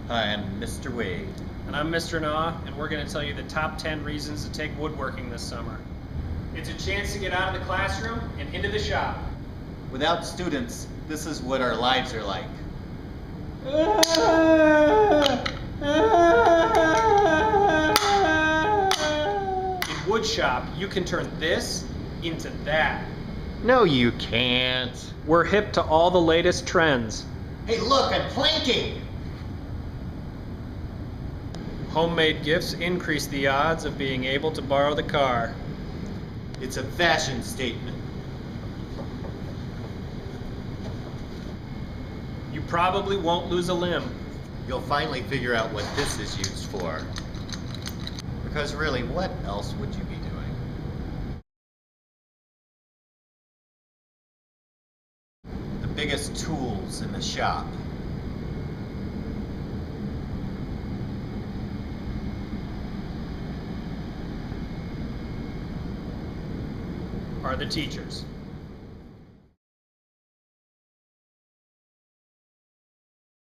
Hi, I'm Mr. Wade. And I'm Mr. Nah, and we're going to tell you the top 10 reasons to take woodworking this summer. It's a chance to get out of the classroom and into the shop. Without students, this is what our lives are like. In wood shop, you can turn this into that. No, you can't. We're hip to all the latest trends. Hey, look, I'm planking! Homemade gifts increase the odds of being able to borrow the car. It's a fashion statement. You probably won't lose a limb. You'll finally figure out what this is used for. Because really, what else would you be doing? The biggest tools in the shop. Are the teachers.